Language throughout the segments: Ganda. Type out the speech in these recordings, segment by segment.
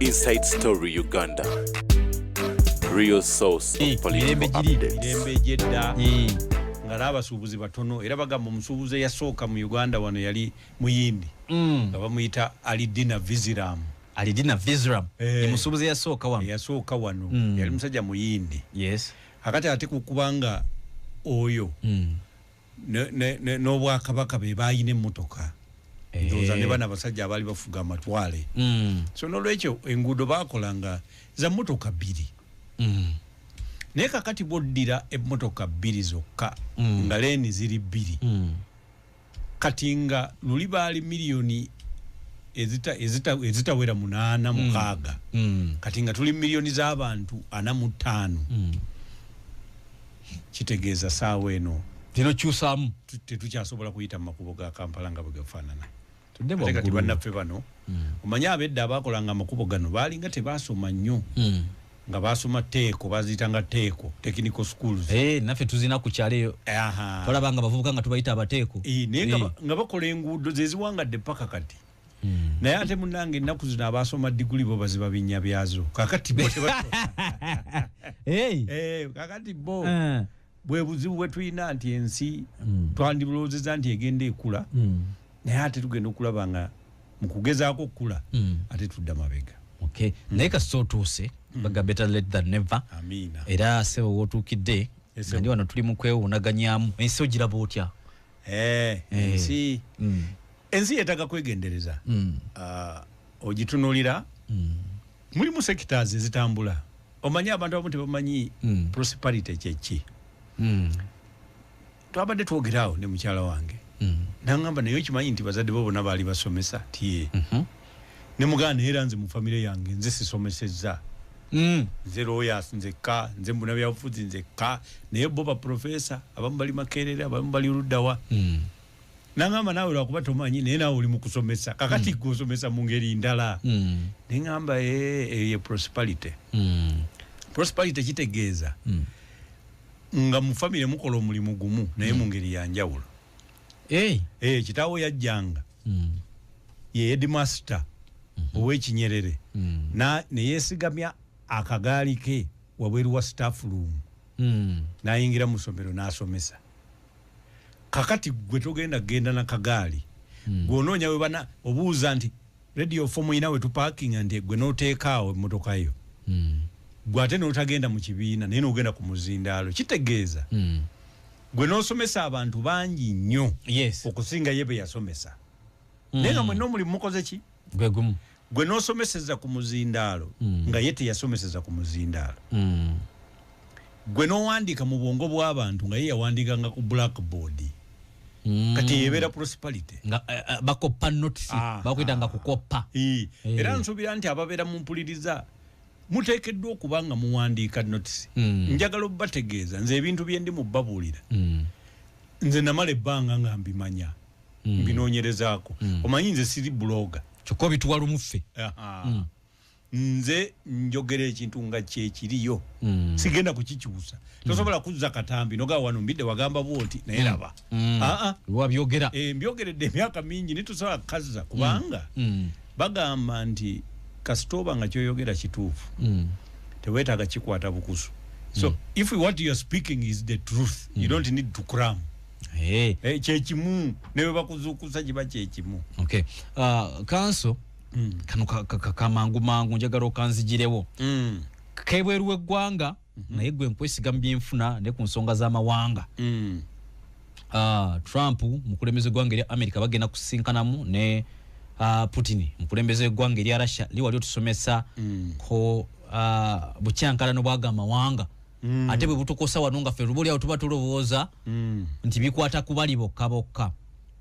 Inside Story Uganda. Real source of political updates. Ngalaba subuzi batono era bagamba omusubuzi yasooka mu Uganda wano yali muyindi nga bamuyita Alidina Viziram. Alidina Viziram ye musubuzi yasooka wano yali musajja muyindi. Yes. Akati ate kukubanga oyo n'obwakabaka be bayina emmotoka ndoza ne bana basajja abali bafuga amatwale so n'olwekyo enguudo bakolanga za mmotoka bbiri naye kakati boddira emmotoka bbiri zokka nga leeni ziri bbiri kati nga luli baali miliyoni ezitawera 8 kati nga tuli miliyoni z'abantu 45 kitegeeza saawa eno zino kyusaamu tetukyasobola kuyita mu makubo ga Kampala nga bwe gafaanana ate kati bannaffe bano omanye abedda abakolanga amakubo gano baalinga tebaasoma nnyo nga basoma teeko baziyitanga teeko technical schools naffe tuzina ku kyaleyo tolabanga bavubuka nga tubayita abateeko naye nga bakola enguudo zeziwangadde paka kati naye ate munnange ennaku zino abasoma diguli bo baziba binnya byazo kakati bo kakati bo bwe buzibu bwe tulina nti ensi twandibulowoozeza nti egenda ekula naye ate tugenda okulaba nga mu kugezaako okula ate tudda mabega. Naye kasita otuuse baga better late than never. Era sebo wootuukidde ndi wano tuli mu kwewuunaganyaamu ensi ogiraba otya? Ensi yetaaga kwegendereza. Ogitunuulira mulimu sectors ezitambula. Omanyi abantu abamu tebamanyi prosperity kyeki. Twabadde twogeraawo ne mukyala wange nangamba naye okimanyi nti bazadde bo bonna baali basomesa tiye ne muganda era nze mu famire yange nze sisomesezza nze lawyers nzekka nze mbuna byabufuzi nzekka naye bo ba professor abamu bali Makerere abamu bali Luddawa nangamba naawe lwakuba tomanyi naye naawe oli mu kusomesa kakati gusomesa mu ngeri ndala nengamba ye prosperity kitegeeza nga mu famire mukola omulimu gumu naye mu ngeri ya njawulo. Kitaawo yajjanga ye headmaster ow'Ekinyerere ne yeesigamya akagaali ke wabweru wa staff room n'ayingira mu ssomero n'asomesa. Kakati gwe togenda genda na kagaali gw'onoonya we bana obuuza nti radio fomu ina we tupaakinga nti gwe n'oteekaawo emmotoka yo gwate n'otagenda mu kibiina naye n'ogenda ku muzindaalo kitegeeza gwe n'osomesa abantu bangi nnyo okusinga ye be yasomesa naye nga mwenna omulimu mukoze ki gwe n'osomeseza ku muzindaalo nga ye teyasomeseza ku muzindaalo gwe n'owandiika mu bwongo bw'abantu nga ye yawandiikanga ku blackboard kati yebeera prosperity bakoppa notice bakuyitanga kukoppa era nsuubira nti ababeera mu mpuliriza muteekeddwa okuba nga muwandiika notice njagala obategeeza nze ebintu bye ndi mu babuulira nze namala ebbanga nga mbimanya mbinoonyerezaako omanyi nze siri buloga kyokka obituwa lumuffe nze njogera ekintu nga kyekiriyo sigenda kukikyusa tosobola kuzza katambi noga wano mbidde wagamba bwoti naye laba wabyogera mbyogeredde emyaka mingi nitusobola kukazza kubanga bagamba nti kasitoba nga kyoyogera kituufu teweetaaga kikwata bukusu so if what you are speaking is the truth you don't need to cram kyekimu newe bakuzuukusa kiba kyekimu. Kanso kano kamangu njagala okanzigirewo kebweru w'eggwanga naye gwe nkwesiga mu byenfuna ne ku nsonga z'amawanga. Trump mukulembeze gwanga erya America bagenda kusinkanamu ne Putin mukulembeze gwanga erya Russia liwali otusomesa ko bukyankalano bwaga amawanga ate bwe butukosa wano nga ffe lubuli awo tuba tulowooza nti bikwata kubali bokka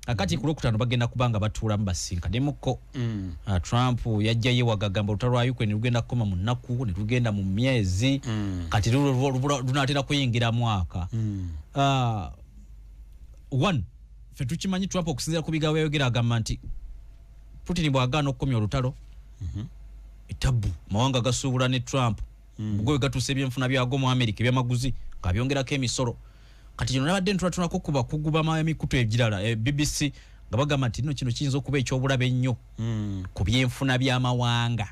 akati ku Lwokutaano bagenda kubanga batuulamu basinkanemuko. Trump yajjaye wagagamba olutalo lwa Ukraine lugenda kukoma mu nnaku ne lugenda mu myezi kati lunaatera kuyingira mwaka. Ffe tukimanyi Trump okusinziira ku bigambo byayogera agamba nti Putin bw'agaana okukomya olutalo etabu mawanga gasuubula ne Trump ubwo gatuuse ebyenfuna byago mu America ebyamaguzi ng'abyongerako emisolo kati kino nabadde ntunatunako kuguba emikutu egirala BBC nga bagamba nti kino kiyinza okuba ekyobulabe ennyo ku byenfuna by'amawanga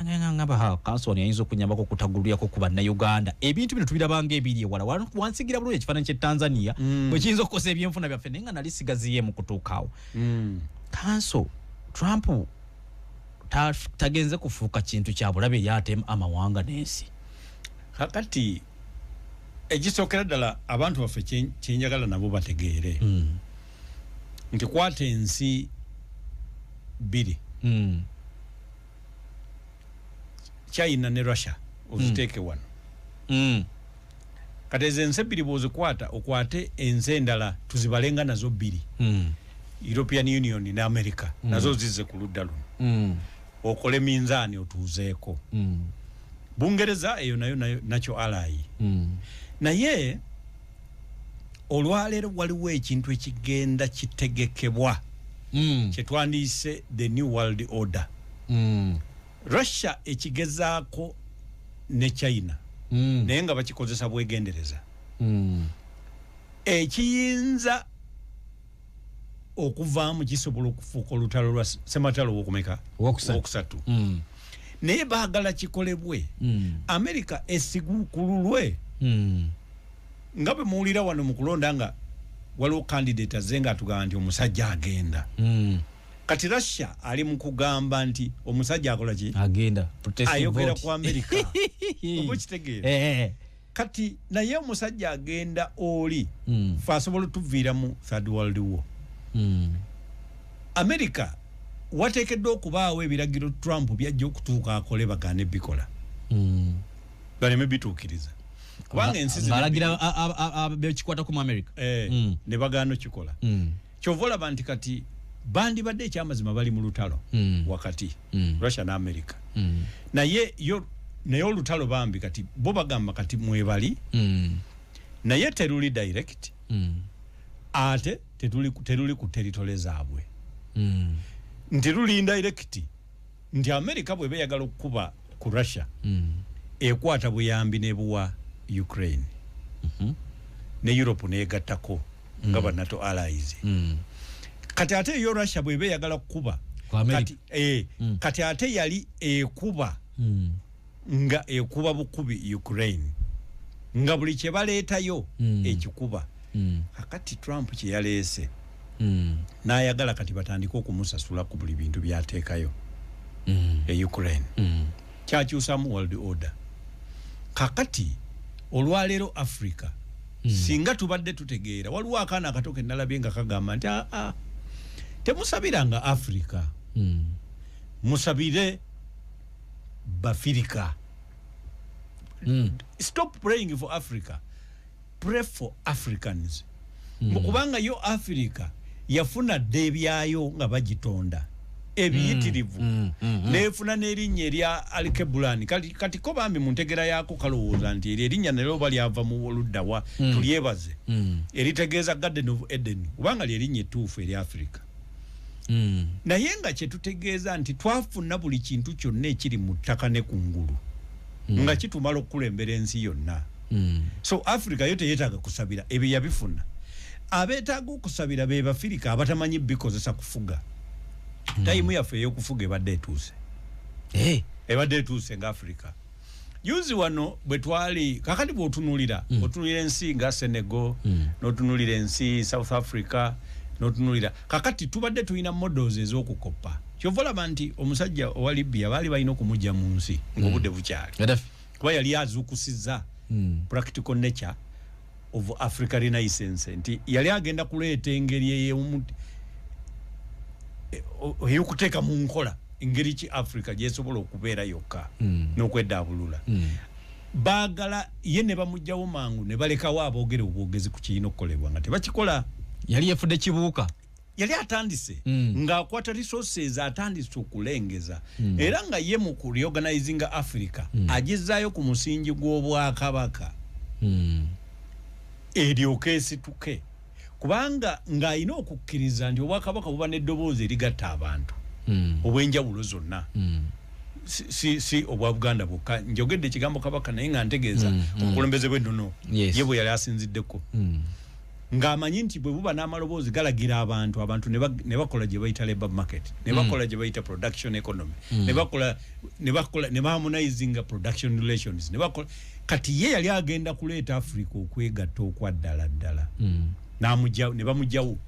ngaba kansoni yinzo kunyambako kutaguluyako ku bannayuganda ebintu bino tubirabanga ebiri ewala wansigira bulungi ekifaananyi kye Tanzania bwe kiyinza okukosa ebyenfuna byaffe naye nga nali sigaziye mu kutuukaawo kanso Trump tagenze kufuuka kintu kya bulabe eri ate amawanga n'ensi kakati ekisookera ddala abantu baffe kyenjagala nabo bategeere nti kwata ensi bbiri China ne Russia oziteeke wano kati ezo ensi ebbiri bw'ozikwata okwate ensi endala tuzibalenga nazo bbiri European Union ne America nazo zizze ku ludda luno okole minzaani otuuzeeko Bungereza eyo nayo nakyo alayi naye olwaleero waliwo ekintu ekigenda kitegekebwa kyetwandiise the new world order Russia ekigezaako ne China naye nga bakikozesa bwegendereza ekiyinza okuvaamu kisobola okufuuka olutalo lwa sematalo w'okumeka wokusatu naye baagala kikolebwe America esigukululwe nga bwe muwulira wano mu kulonda nga waliwo candidate azze nga atugamba nti omusajja agenda kati Russia ali mu kugamba nti omusajja akola ki agenda ayogera ku America okitegeera kati naye omusajja agenda oli fe asobola tuviira mu third world war America wateekeddwa okubaawo ebiragiro Trump byajja okutuuka akole bagaane bikola baleme bituukiriza kubanga ensi zalagira bekikwata ku America ne bagaano kikola kyova olaba nti kati bandibadde ekyamazima bali mu lutalo wakati Russia ne America naye olutalo bambi kati bo bagamba kati mwebali naye teruli direct ate teruli ku territory zaabwe nti luli indirect nti America bwe beyagala okukuba ku Russia ekwata buyambi nebuwa Ukraine ne Europe negattako nga ba NATO allies kati ate yo Russia bwe beyagala kukuba kati ate yali ekuba nga ekuba bukubi Ukraine nga buli kye baleetayo ekikuba kakati Trump kye yaleese n'ayagala kati batandika okumusasula ku buli bintu byateekayo Ukraine kyakyusamu world order kakati olwaleero Africa singa tubadde tutegeera waliwo akaana akato ke nalabye nga kagamba nti temusabiranga Africa musabire Bafirika stop praying for Africa, pray for Africans kubanga yo Africa yafuna debyayo nga bagitonda ebiyitirivu nefuna n'erinnya erya Alkebulani kati ko bambi muntegera yako kalowooza nti erinnya nalyo balyava mu luddawa tulyebaze eritegeeza Garden of Eden kubanga lyerinnya ettuufu eri Africa naye nga kye tutegeeza nti twafuna buli kintu kyonna ekiri mu ttaka ne kungulu nga kitumala okukulembera ensi yonna so Africa yo teyeetaaga kusabira ebyo yabifuna abeetaaga okusabira be Bafirika abatamanyi bikozesa kufuga tayimu yaffe ey'okufuga ebadde etuuse ebadde etuuse nga Africa yuzi wano bwe twali kakati bw'otunuulira otunuulira ensi nga Senegal n'otunuulira ensi South Africa n'otunuulira kakati tubadde tulina models ez'okukoppa kyova olaba nti omusajja owa Libya baali balina okumujja mu nsi ng'obudde bukyali kuba yali azuukusizza practical nature of Africa Renaissance nti yali agenda kuleeta engeri ey'okuteeka mu nkola engeri ki Africa gyesobola okubeera yokka n'okweddaabulula baagala ye ne bamugjawo mangu ne balekawo aboogere obwogezi ku kirina okukolebwa nga tebakikola yali yafudde kibuuka yali atandise ng'akwata resources atandise okulengeza era nga ye mu reorganizing Africa agezaayo ku musingi gw'obwakabaka eryoka esituke kubanga ng'alina okukkiriza nti obwakabaka buba n'eddoboozi erigatta abantu obw'enjawulo zonna si obwa Buganda bwokka njogedde ekigambo kabaka naye nga ntegeeza obukulembeze bw'ennono ye bwe yali asinziddeko ng'amanyi nti bwe buba n'amaloboozi galagira abantu ne bakola gye bayita labor market ne bakola gye bayita production economy ne harmonizinga production relations ne bakola kati ye yali agenda kuleeta Africa okwegatta okwaddala ne bamugyawo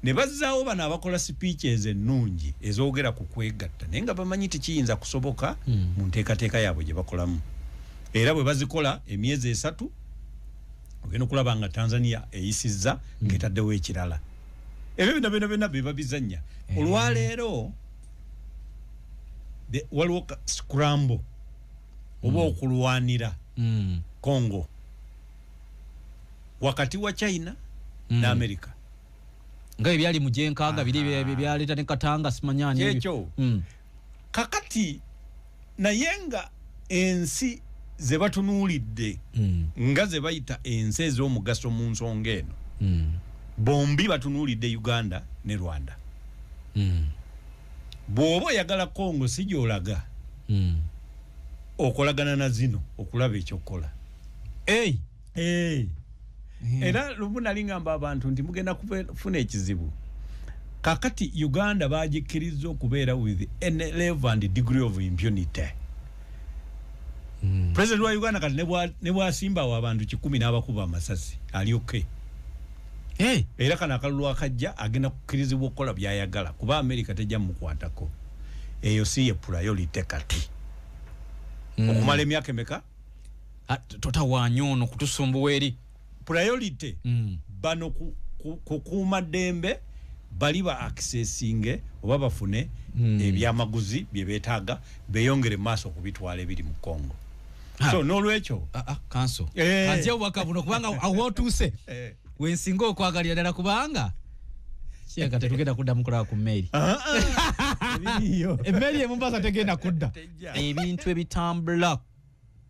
ne bazzaawo bano abakola speeches ennungi ezoogera ku kwegatta naye nga bamanyi tikiyinza kusoboka mu nteekateeka yaabwe gye bakolamu era bwe bazikola emyezi 3 ogenda okulaba nga Tanzania eyisizza ng'etaddewo ekirala ebyo bino biba bizannya olwaleero waliwo scramble oba okulwanira Congo wakati wa China na America nga ebyali mu Jenkaaga biri byaleeta ne Katanga simanyani ekyo kakati nayenga ensi ze batunuulidde nga ze bayita ensi ez'omugaso mu nsonga eno bombi batunuulidde Uganda ne Rwanda bw'oba oyagala Congo si gy'olaga okolagana na zino okulaba ekyokola era lumu nali ngamba abantu nti mugenda kufuna ekizibu kakati Uganda bagikkiriza okubeera with an relevant degree of impunity President wa Uganda kati ne bwasimbawo abantu 10 n'abakuba amasasi ali okay era kana akalulu akajja agenda kukkirizibwa okukola byayagala kuba America tejja mukwatako eyo si ye priority kati okumala emyaka emeka totawanyono kutusumbuwa eri priority bano kukuuma ddembe bali ba accessinge oba bafune ebyamaguzi bye beetaaga beyongere maaso okubitwala ebiri mu Congo so n'olwekyo kanso kanzia obwaka buno kubanga awotuuse wensinga okwagalira ddala kubanga kiyaga tetugenda kudda mukulaba ku mmeri emmeri emumbasa tegenda kudda ebintu ebitambula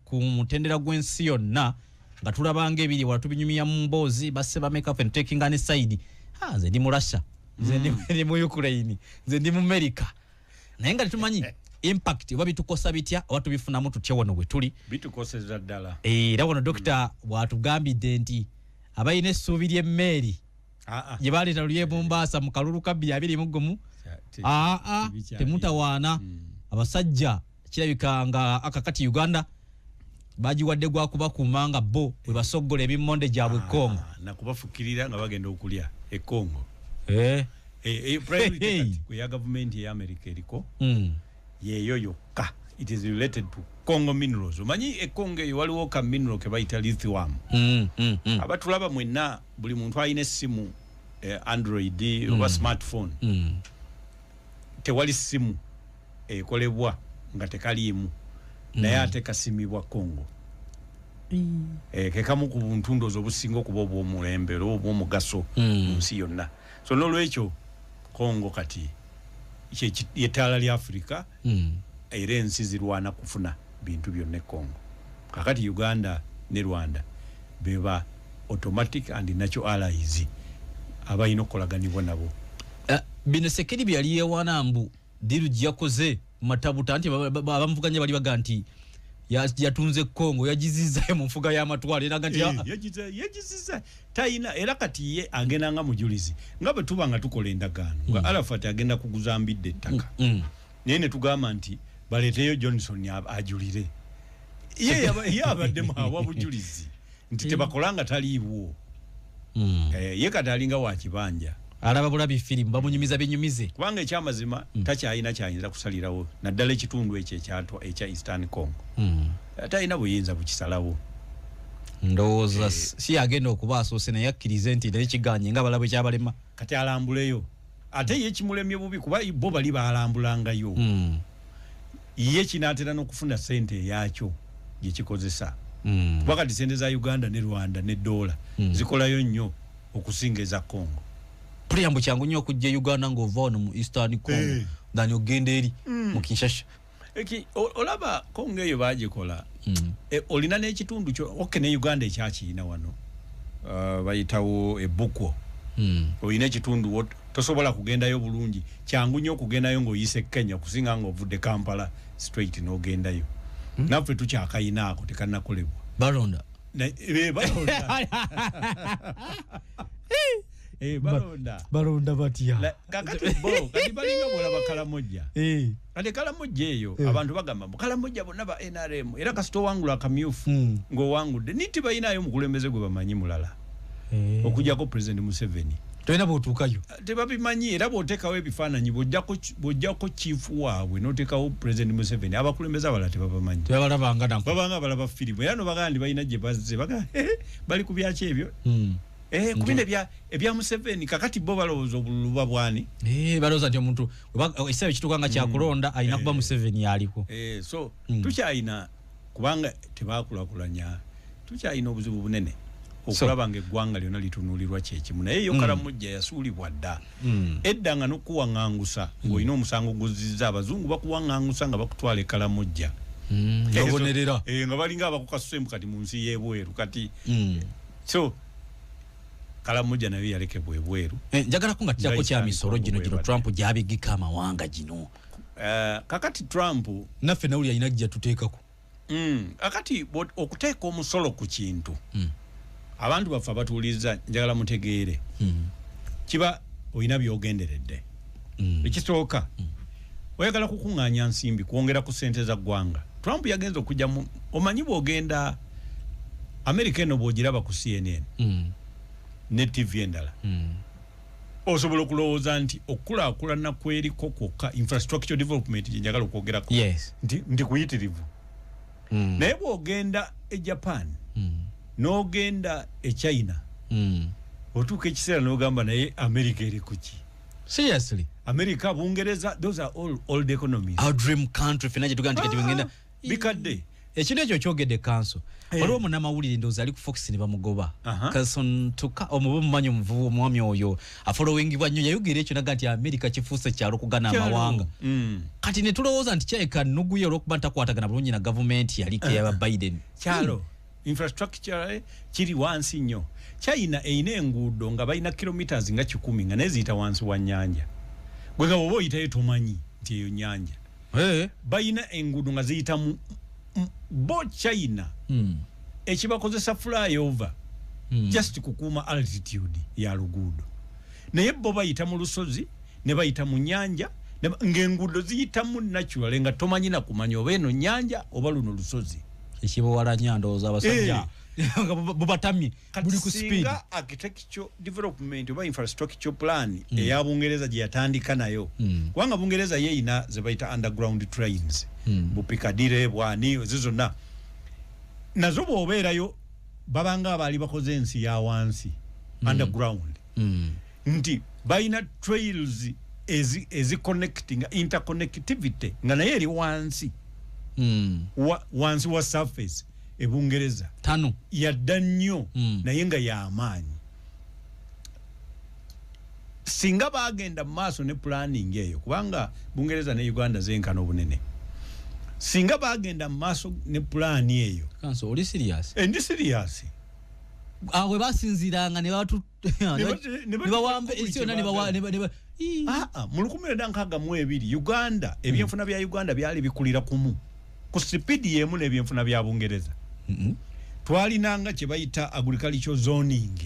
ku mutendera gw'ensi yonna nga tulabanga ebiri wala tubinyumya mu mboozi basse ba make up and taking an side nze ndi mu Russia nze ndi mu Ukraine nze ndi mu America naye nga tetumanyi impact oba bitukosa bitya oba tubifunamu tutya wano bwe tuli bitukoseza ddala era wano dokita bwatugambidde nti abayina essuubi ly'emmeri gye baleeta lulye Mombasa mu kalulu ka 2021 temutawaana abasajja kirabika nga akakati Uganda bagiwadde gwa kubakuuma nga bo bwe basoggola ebimmonde gyabwe Congo nakubafukirira nga bagenda okulya e Congo priority ya government ya America eriko yeyo yokka it is related to Congo minerals omanyi e Congo eyo waliwo ka mineral ke bayita lithium abatulaba mwenna buli muntu ayina essimu Android oba smartphone tewali simu ekolebwa nga tekaliimu naye ate kasimibwa Congo kekamu ku buntundozo obusinga okuba obw'omulembe obw'omugaso mu nsi yonna so n'olwekyo Congo kati yetaala lya Africa era ensi zirwana kufuna bintu byonna Congo kakati Uganda ne Rwanda beba automatic and natural allies abayina okolaganibwa nabo bino sekeri byali yewanambu diru gyakoze matabuta nti abamuvuganya bali baga nti yatunze Congo yagiziza mu nfuga y'amatwale era ganti yagiziza tayina era kati ye agenda nga mujulizi nga bwe tuba nga tukola endagaano nga Arafat agenda kuguzambidde ettaka naye ne tugamba nti baleeteyo Johnson ajulire ye abadde mwawa bujulizi nti tebakolanga taliibwo ye kati alinga wa kibanja alaba bulabi firimu bamunyumiza binyumize kubanga ekyamazima takyayina kyayinza kusalirawo naddala ekitundu ekyo ekya Eastern Congo talina buyinza bukisalawo ndowooza si agenda okuba asoose naye akkirize nti naye kiganye nga balabwe kyabalema kati alambuleyo ate ye kimulemye bubi kuba bo bali balambulangayo ye kinaatera n'okufuna sente eyakyo gyekikozesa kuba kati sente za Uganda ne Rwanda ne dola zikolayo nnyo okusinga eza Congo Priambo kyangu nnyo okujja Uganda ng'ova wano mu Eastern Congo dani ogenda eri mu Kinshasa olaba Congo eyo bagikola olina n'ekitundu kyo ne Uganda ekyakiyina wano bayitawo ebbukwo olina ekitundu tosobola kugendayo bulungi kyangu nnyo okugendayo ng'oyise Kenya kusinga ng'ovudde Kampala straight n'ogendayo naffe tukyakayina ako tekannakolebwa balonda balonda batya kakati balinga bola Kalamoja ate Kalamoja eyo abantu bagamba Kalamoja bonna ba NRM era kasito wangula akamyufu ngo wangudde niti bayinayo mukulembeze gwe bamanyi mulala okujjako President Museveni toyina bwotuukayo tebabimanyi era bw'oteekawo ebifaananyi bw'ojjako chifu waabwe n'oteekawo President Museveni abakulembeze abalala tebabamanyi babanga balaba firimu era no bagandi balina gye bazze bali ku byaki ebyo ku bino ebya Museveni kakati bo balowooza obululu bwani balowooza nti omuntu ekisaawe ekituuka nga kyakulonda alina kuba Museveni yaliko so tukyalina kubanga tebakulakulanya tukyalina obuzibu bunene okulaba ng'eggwanga lyonna litunuulirwa kyekimu naye yo Kalamoja yasuulibwa dda edda nga n'okuwaŋŋangusa ng'olina omusango guzizza abazungu bakuwaŋŋangusa nga bakutwala e Kalamoja obonerera nga balinga abakukasusembu kati mu nsi y'ebweru kati so Kalamoja nayo yalekebwa ebweru njagalako nga tujjako kya misolo gino Trump gy'abigika amawanga gino kakati Trump naffe nawuli alina gye tuteekako kakati okuteeka omusolo ku kintu abantu baffe abatuuliza njagala mutegeere kiba olina byogenderedde ekisooka oyagala kukuŋŋaanya nsimbi kwongera ku ssente za ggwanga Trump yagenza okujja omanyi bw'ogenda Amerika eno bw'ogiraba ku CNN ne TV endala osobola okulowooza nti okukulaakulana kweriko kwokka infrastructure development gye njagala okwogerako nti kuyitirivu naye bw'ogenda e Japan n'ogenda e China otuuka ekiseera n'ogamba naye America eri kuki seriously America Bungereza those are all old economies our dream country fena gye tugamba kati wengenda bikadde ekino ekyo kyogedde kanso waliwo munnamawulire ndowooza ali ku Fox ne bamugoba Carson Tuka omuba omumanyi omuvubu omwami oyo afolowingibwa nnyo yayogera ekyo naga nti America kifuuse kyalo okugana amawanga kati ne tulowooza nti kyayeka nnuguye olw'okuba ntakwatagana bulungi na gavumenti yaliko eyaba Biden kyalo infrastructure kiri wansi nnyo China eyina enguudo nga balina kilometers nga 10 nga neziyita wansi wa nnyanja gwe nga bw'oba oyitayo tomanyi nti eyo nnyanja balina enguudo nga ziyita mu bo China ekibakozesa flyover just kukuuma altitude ya luguudo naye bo bayita mu lusozi ne bayita mu nnyanja ng'enguudo ziyitamu natural nga tomanyi na kumanya oba eno nnyanja oba luno lusozi ekibowalanya ndowooza abasajja nga bubatamye buli ku speed singa architecture development oba infrastructure plan eya Bungereza gye yatandika nayo kubanga Bungereza yeeyina ze bayita underground trains bupikadire bwani zizonna nazo bw'obeerayo babanga abaali bakoze ensi ya wansi underground nti bayina trails ezi connecting interconnectivity nga naye eri wansi wansi wa surface e Bungereza tano yadda nnyo naye nga y'amaanyi singa bagenda maaso ne planning eyo kubanga Bungereza ne Uganda zenkana obunene singa bagenda maaso ne plan eyo kanso oli serious ndi serious awe basinziranga ne batu ne bawambe ekyo ne bawa mu 1962 Uganda ebyenfuna bya Uganda byali bikulira kumu ku speed yemu n'ebyenfuna bya Bungereza twalinanga kye bayita agricultural zoning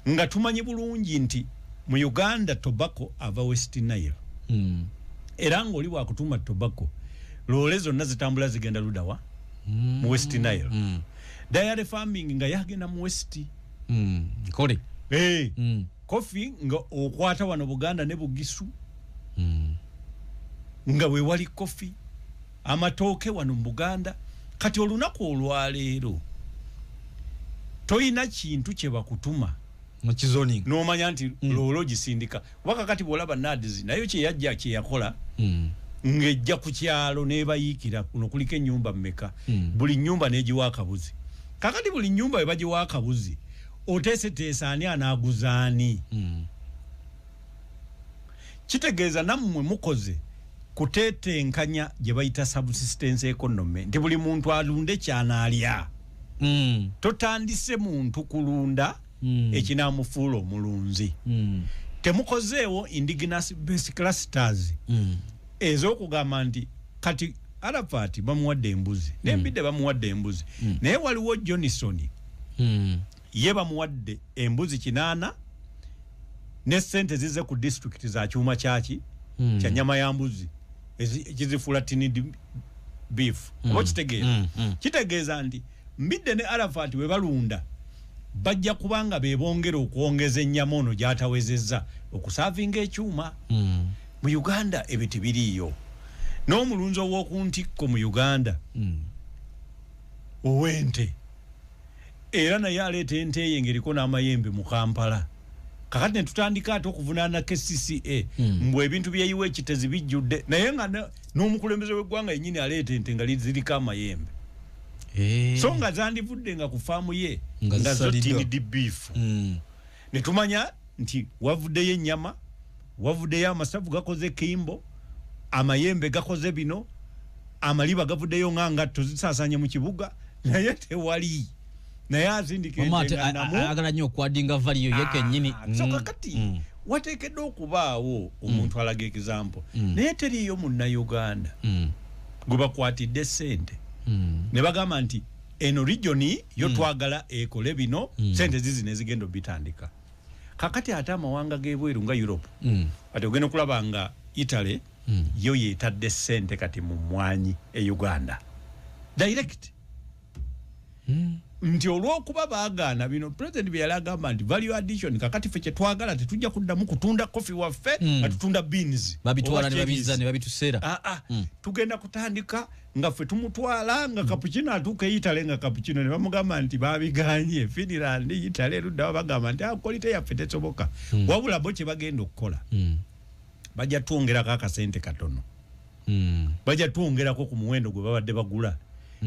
nga tumanyi bulungi nti mu Uganda tobacco ava West Nile era ng'oli bwakutuma tobacco loole zonna zitambula zigenda ludawa mu West Nile dairy farming nga yagenda mu West kole coffee nga okwata wano Buganda ne Bugisu nga we wali coffee amatooke wano mu Buganda kati olunaku olwaleero toyina kintu kye bakutuma mu kizoning n'omanya nti loolo gisindika waka kati bw'olaba NADS nayo kye yajja kye yakola ng'ejja ku kyalo n'ebayiikira kuno kuliko ennyumba mmeka buli nnyumba n'egiwa akabuzi kakati buli nnyumba we bagiwa akabuzi oteeseteesa ani anaaguza ani kitegeeza nammwe mukoze kutetenkanya gye bayita subsistence economy nti buli muntu alunde kyanaalya totandise muntu kulunda ekinaamufuula omulunzi temukozeewo indigenous base clusters ez'okugamba nti kati Arafat bamuwadde embuzi nembidde bamuwadde embuzi naye waliwo Johnson ye bamuwadde embuzi 8 ne sente zize ku district za Kyuma kyaki kya nyama ya mbuzi ekizifuula tinid beef kitegeeza nti mbidde ne Arafat we balunda bajja kubanga bebongera okuongeza ennyama ono gyatawezezza okusavinga ekyuma mu Uganda ebiti biriyo n'omulunzi ow'okuntikko mu Uganda owente era naye aleeta ente ye ng'eriko n'amayembe mu Kampala kakati ne tutandika ate okuvunaana KCCA mbwe ebintu byeyiwa ekitezi bijjudde naye nga n'omukulembeze w'eggwanga yennyini aleeta ente nga ziriko amayembe so nga zandivudde nga ku faamu ye nga zo tinidi beef ne tumanya nti wavuddeyo ennyama wavuddeyo amasavu gakoze kimbo amayembe gakoze bino amaliba gavuddeyo nga tuzisaasanye mu kibuga naye tewali naye agala nnyo okwadinga valiyo yeke nnyini so kakati wateekeddwa okubaawo omuntu alaga example naye teriyo munnayuganda gwe bakwatidde sente ne bagamba nti eno regioni yo twagala ekole bino sente zizino ezigenda obitandika kakati ate amawanga g'ebweru nga Europe ati ogenda okulaba nga Italy yo yeetadde sente kati mu mwanyi e Uganda direct nti olw'okuba baagaana bino president bye yali agamba nti value addition kakati ffe kyetwagala tetujja kuddamu kutunda kofi waffe nga tutunda beans babitwala ne babiza ne babituseera tugenda kutandika nga ffe tumutwala nga cappuccino atuuka Italy nga cappuccino ne bamugamba nti babiganye Finland Italy erudda bagamba nti quality yaffe tesoboka wabula bo kye bagenda okukola bajja twongerako akasente katono bajja twongerako ku muwendo gwe babadde bagula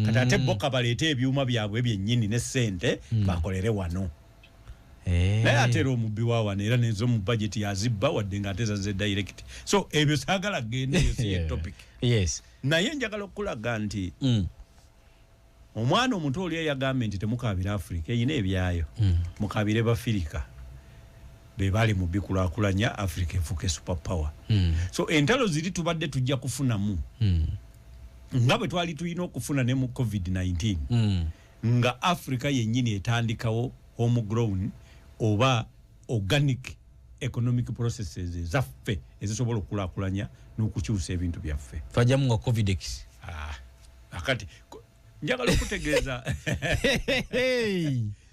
kati ate boka baleete ebyuma byabwe byennyini ne sente bakolere wano naye atera omubbi wa wano era nezo mu budget yazibba wadde nga ate zaze direct so ebyo saagala gendeyo si topic naye njagala okulaga nti omwana omuto oli eyagambye nti temukabira Africa eyina ebyayo mukabire bafirika be bali mu bikulakulanya Africa efuke super power so entalo ziri tubadde tujja kufunamu nga bwe twali tulina okufuna ne mu COVID-19 nga Africa yennyini etandikawo homegrown oba organic economic processes ezaffe ezisobola okulakulanya n'okukyusa ebintu byaffe twajamu nga Covidex akati njagala okutegeeza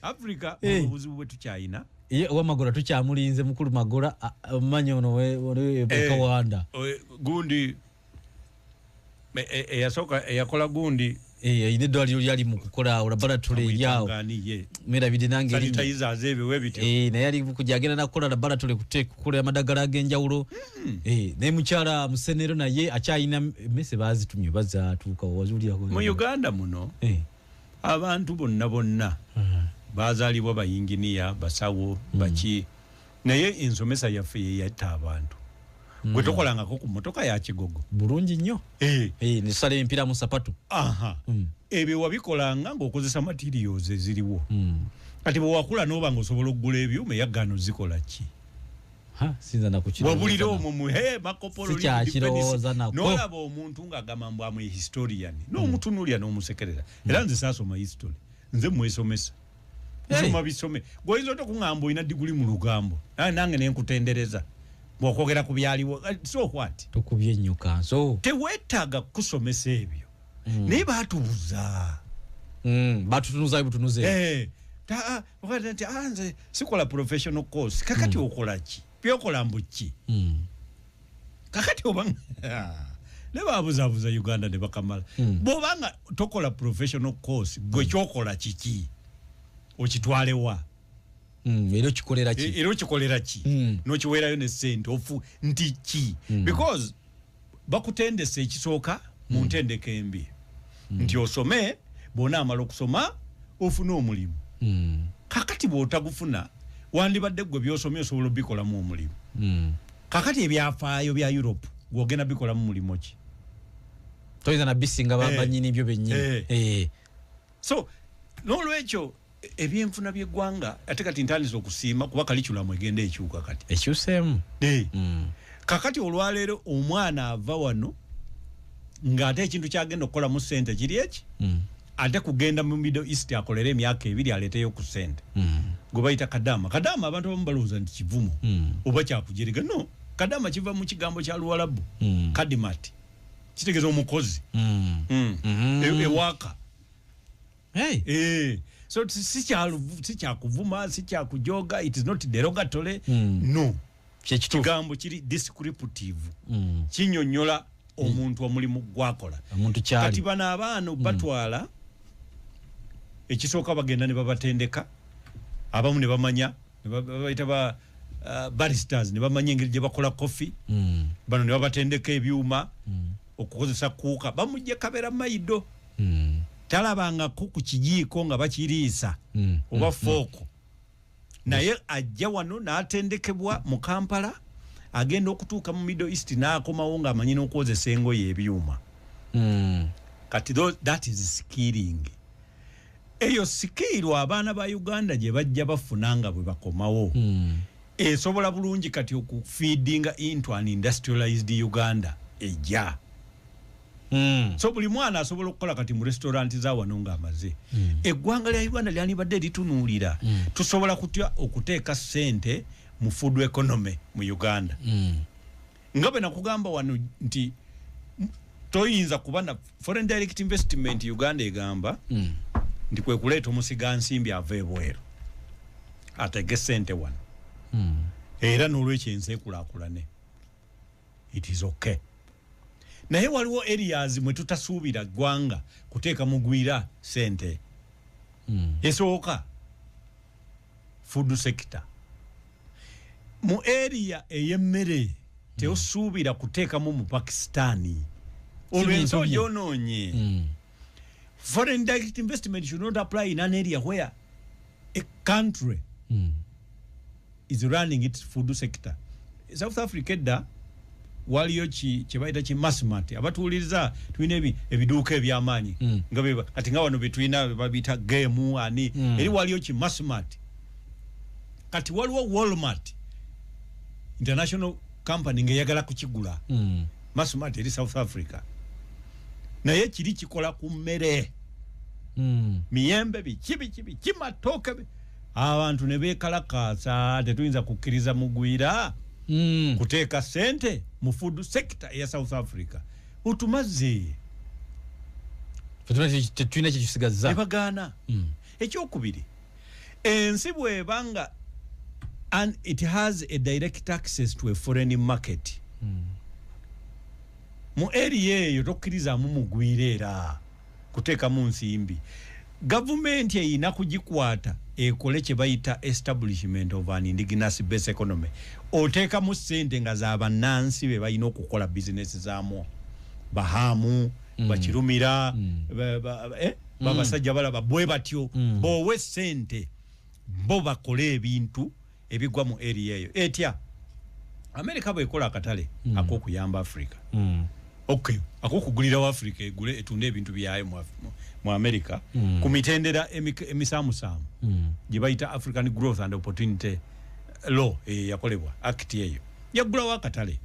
Africa obuzibu bwe tukyayina Wamagora tukyamulinze mukulu Magora omanyi ono we Kawanda gundi eyasoka eyakola gundi ine dwali yali mu kukola laboratory yao mera bidinange sanitizer azebe webite naye yali kujagenda nakola laboratory kukola amadagala agenjawulo naye mukyala musenero naye akyayina mese bazitumye bazatuuka wazulira mu Uganda muno abantu bonna bazalibwa bayinginiya basawo bachi naye ensomesa yaffe yatta abantu gwe tokolangako ku motoka ya kigogo bulungi nnyo nesala empira mu sapatu ebyo wabikolanga ng'okozesa materials eziriwo kati bwe wakula n'oba ng'osobola okugula ebyuma eyaggano zikola ki sinza nakukira wabulira omwo mu makopolo sikyakirowooza nako n'olaba omuntu ng'agamba mbu amwe historian n'omutunuulya n'omusekerera era nze saasoma history nze mwesomesa nsoma bisome gwoyinza otokuŋŋamba olina diguli mu lugambo nange nenkutendereza bw'okwogera ku byaliwo so what tukubye nnyo kanso teweetaaga kusomesa ebyo naye baatubuza batutunuza butunuze nti nze sikola professional course kakati okola ki byokola mbuki kakati oba ne babuzabuza Uganda ne bakamala bw'obanga tokola professional course gwe kyokola kiki okitwalewa era okikolera ki n'okiweerayo ne ssente ofu nti ki because bakutendesa ekisooka mu ntendeka embi nti osome bw'onaamala okusoma ofune omulimu kakati bw'otagufuna wandibadde gwe byosomye osobola obikolamu omulimu kakati ebyafaayo bya Europe gw'ogenda bikolamu mulimu ki toyinza nabisinga banyini byo bennyini so n'olwekyo ebyenfuna by'eggwanga ate kati ntandise okusiima kuba kalikulamu egenda ekyuka kati ekyuseemu kakati olwaleero omwana ava wano ng'ate ekintu kyagenda okukola mu ssente kiri eki ate kugenda mu Middle East akolera emyaka 2 aleeteyo ku ssente gwe bayita kadama abantu abamu balowooza nti kivumo oba kyakujerega no kadama kiva mu kigambo kya Luwalabu kadimati kitegeeza omukozi ewaka so si kyakuvuma si kyakujoga, it is not derogatory no kigambo kiri descriptive kinyonyola omuntu omulimu gwakola kati bana abaana batwala ekisooka bagenda ne babatendeka abamu ne bamanya babayita ba baristas ne bamanya engeri gye bakola coffee bano ne babatendeka ebyuma okukozesa kuuka bamujje kabera maido talabanga ku kijiiko nga bakiriisa oba fooko naye ajja wano n'atendekebwa mu Kampala agenda okutuuka mu Middle East n'akomawo ng'amanyi n'okwozesa engoye ebyuma kati that is skilling eyo skill abaana ba Uganda gye bajja bafuna nga bwe bakomawo esobola bulungi kati okufeedinga into an industrialized Uganda ejja so buli mwana asobola okukola kati mu restaurant za wano ng'amaze eggwanga lya Uganda lyandibadde litunuulira tusobola kutya okuteeka ssente mu food economy mu Uganda nga bwe nakugamba wano nti toyinza kuba na foreign direct investment Uganda egamba ndi kwe kuleeta omusiga nsimbi ava ebweru atege ssente wano era n'olwekyo ensi ekulaakulane it is okay naye waliwo areas mwe tutasuubira ggwanga kuteeka mugwira ssente esooka food sector mu area ey'emmere teosuubira kuteekamu mu Pakistani olw'ensi yonoonye foreign direct investment should not apply in an area where a country is running its food sector. South Africa da waliyo kibaita ki Massmart abatuuliriza tulina ebiduuka eby'amaanyi nga kati nga wano betulina babita game ani eri waliyo ki Massmart kati waliwo Walmart international company ngeyagala kukigula Massmart eri South Africa naye kiri kikola ku mmere miyembe bikibi kimatoke abantu ne beekalakaasa tetuyinza kukkiriza mugwira kuteeka ssente mu food sector ya South Africa utumaze tetulina kyekisigaza ebagaana ekyokubiri ensi bwebanga and it has a direct access to a foreign market mu area eyo tokkirizamu mugwire era kuteekamu nsimbi gavumenti eyina kugikwata ekole kye bayita establishment of an indigenous base economy oteekamu ssente nga z'abannansi be balina okukola bizinesi zaamu bahaamu bakirumira babasajja balaba bwe batyo boowe ssente bo bakole ebintu ebigwa mu area eyo etya America bwekola akatale ak'okuyamba Africa okay ak'okugulirawo Africa egule etunde ebintu byayo mu America ku mitendera emisaamusaamu gye bayita African Growth and Opportunity Law yakolebwa act eyo yagulawo akatale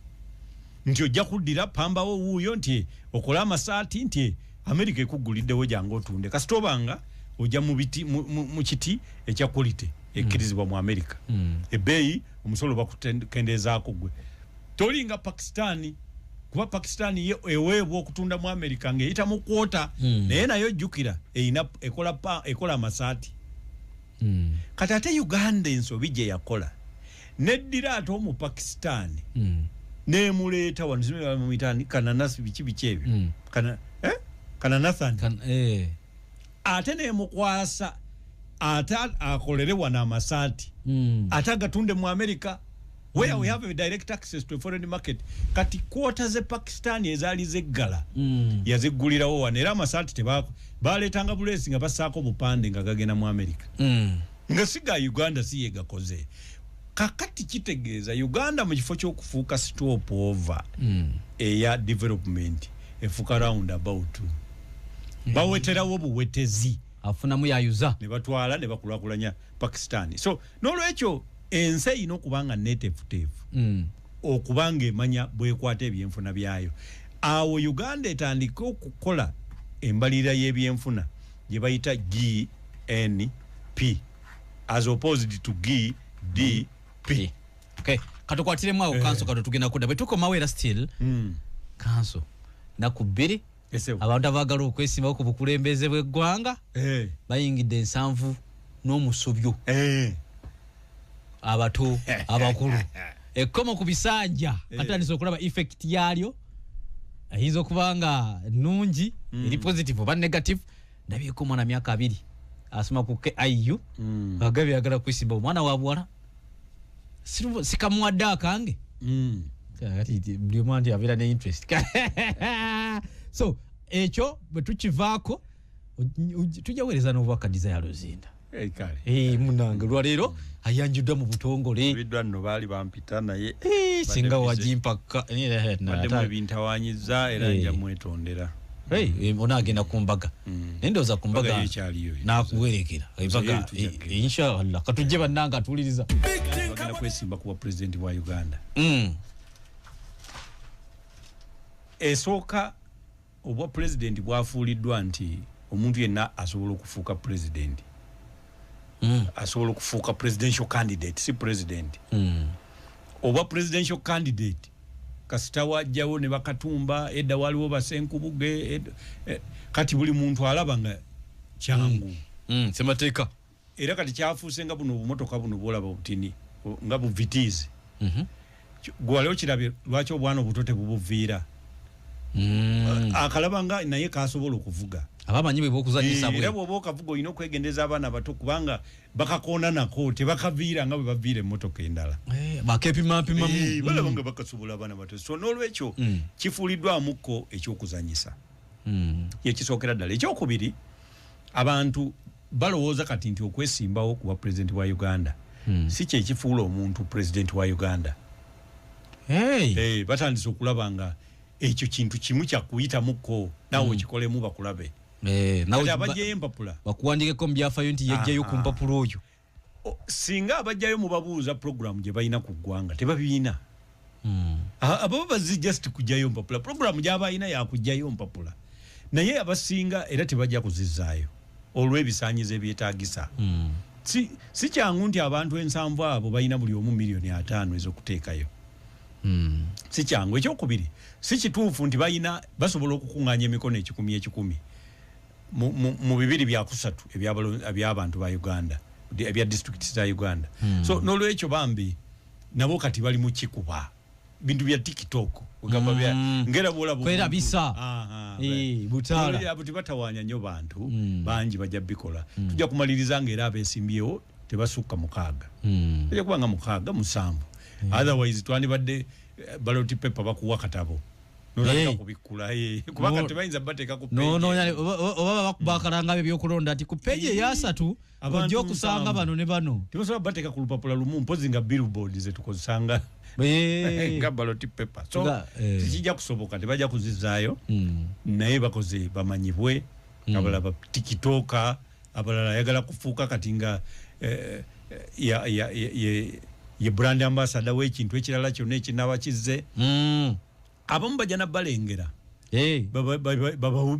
nti ojja kuddira pambawo wuuyo nti okola amasaati nti America ekuguliddewo jangu otunde kasitobanga ojja mu kiti ekya quality ekkirizibwa mu America ebbeeyi omusolo bakukendeezaako gwe tolinga Pakistani kuba Pakistani eweebwa okutunda mu America ng'eyita mu kwota naye nayo jjukira eyina ekola amasaati kati ate Uganda ensobi gye yakola neddira ate omu Pakistani neemuleeta wano zimwe mu mitani kananasi biki ebyo kananathani ate neemukwasa ate akolere wano amasaati ate agatunde mu America where we have a direct access to a foreign market kati kwota ze Pakistani ezaali zeggala yaziggulirawo wano era amasaati baleetanga bulesi nga bassaako bupande nga gagenda mu America nga siga Uganda si yegakoze kakati kitegeeza Uganda mu kifo ky'okufuuka stop over eya development efuuka round about baweterawo buwetezi afunamu yayuza ne batwala ne bakulaakulanya Pakistani so n'olwekyo ensi eyina okubanga neteefuteefu okubanga emanya bwekwata ebyenfuna byayo awo Uganda etandika okukola embalirira y'ebyenfuna gye bayita GNP as opposed to GDP. Okay, katukwatire mwa kanso kado tugenda kuda betuko mawera still kanso na kubiri abantu abagala okwesimba ko bukulembeze bw'eggwanga bayingidde ensanvu n'omusobyo abato abakulu ekkomo ku bisanja atandise okulaba effect yalyo ahizo kubanga nungi eri positive oba negative ndabyeko mwana myaka 2 asoma ku KIU agabi agala kwisimba omwana wa bwala sikamwadda kange kati buli mwanti abira ne interest so echo betukivaako tujawereza n'obwaka desire Luzinda kale munange lwalero ayanjudde mu butongole bidwa nno bali bampita naye singa wajimpaka na bintawanyiza era nja mwetondera ona agenda kumbaga nendoza kumbaga na kuwerekera ibaga inshallah katuje bananga atuliriza bagenda kwesimba kuwa president wa Uganda esooka obwa president bwafuuliddwa nti omuntu yenna asobola okufuuka president asobola okufuuka presidential candidate si president obwa presidential candidate kasita wajjawo ne bakatumba edda waliwo basenkubuge kati buli muntu alaba nga kyangu semateeka era kati kyafuuse nga buno obumotoka buno bwolaba obutini nga buvitiizi gwalewo kirabye lwaki obwana obutote bubuviira akalaba nga naye kasobola okuvuga abamanyi bwe bokuzanyisa bwe era bw'oba okavuga olina okwegendeza abaana bato kubanga bakakoona nako tebakaviira nga bwe baviira emmotoka endala bakepimapimamu balaba nga bakasobola abaana bato so n'olwekyo kifuuliddwamukko ekyokuzanyisa yekisookera ddala ekyokubiri abantu balowooza kati nti okwesimbawo kuba pulezidenti wa Uganda si kyekifuula omuntu pulezidenti wa Uganda batandise okulaba nga ekyo kintu kimu kyakuyitamuko nawe okikolemu bakulabe nawe abajjayo empapula bakuwandikeko mu byafaayo nti yajjayo ku mpapula oyo singa abajjayo mubabuuza programu gye balina ku ggwanga tebabiina abo bazijja just kujjayo mpapula programu gy'abalina yakujjayo mpapula naye abasinga era tebajja kuzizzaayo olw'ebisaanyizo ebyetaagisa si kyangu nti abantu 7 abo balina buli omu $5,000,000 ez'okuteekayo si kyangu ekyokubiri si kituufu nti balina basobola okukuŋŋaanya emikono 1,000 mu bibiri byakusatu eby'abantu ba Uganda ebya district za Uganda so n'olwekyo bambi nabo kati bali mu kikuba bintu bya TikTok ugamba bya ngera bola kwera bisa butala abo tibatawaanya nnyo bantu bangi bajja bikola tujja kumaliriza ngera abesimbyewo tebasukka mukaaga tujja kubanga mukaaga 7 otherwise twandibadde ballot paper bakuwa katabo nolaka kubikula kubanga tebayinza bateeka ku page oba bakaranga ebyokulonda ati ku page ya 3 bajja okusanga bano ne bano tibasobola bateeka ku lupapula lumu mpozi nga billboard zetukozesanga nga ballot paper so tikijja kusoboka tebajja kuzizaayo naye bakoze bamanyibwe abalala TikToka abalala yagala kufuuka kati nga ye brand ambassador w'ekintu ekirala kyonna ekinaaba kizze abamu bajja nabalengera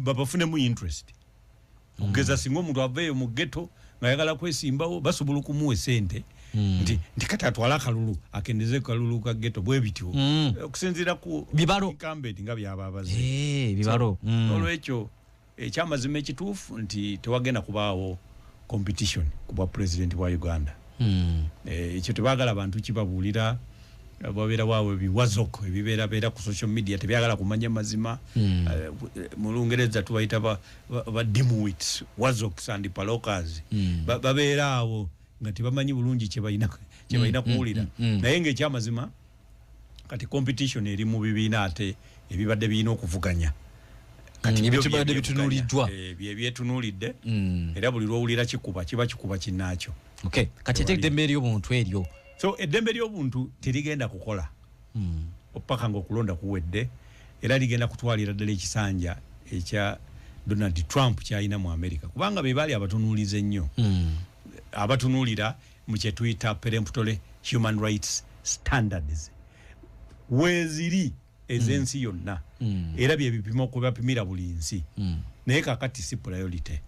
babafunemu interest okugeza singa omuntu aveeyo mu ghetto nga yagala kwesimbawo basobola okumuwa esente nti kati atwala akalulu akendeze kalulu ka ghetto bwe bityo okusinziira ku kambedi nga byaba abaze bibalo olwekyo ekyamazima ekituufu nti tewagenda kubaawo competition ku bwa president wa Uganda ekyo tebagala abantu kibabuulira babeera waawe biwazoko ebibeera ku social media tebyagala kumanya mazima mu Lungereza tubayita ba dimwits wazoks and palokers babeera awo nga tebamanyi bulungi kye balina kuwulira naye ng'ekyamazima kati competition eri mu bibiina ate ebibadde birina okuvuganya kati ebitibadde bitunuuliddwa ebyetunuulidde era buli lwowulira kikuba kiba kikuba kinnaakyo okay kati ate eddembe ery'obuntu eryo so eddembe ly'obuntu terigenda kukola opaka ng'okulonda kuwedde era ligenda kutwalira ddala ekisanja ekya Donald Trump kyalina mu America kubanga be baali abatunuuliza ennyo abatunuulira mu kye tuyita peremptory human rights standards weziri ezensi yonna era bye bipimo ko bapimira buli nsi naye kakati si priority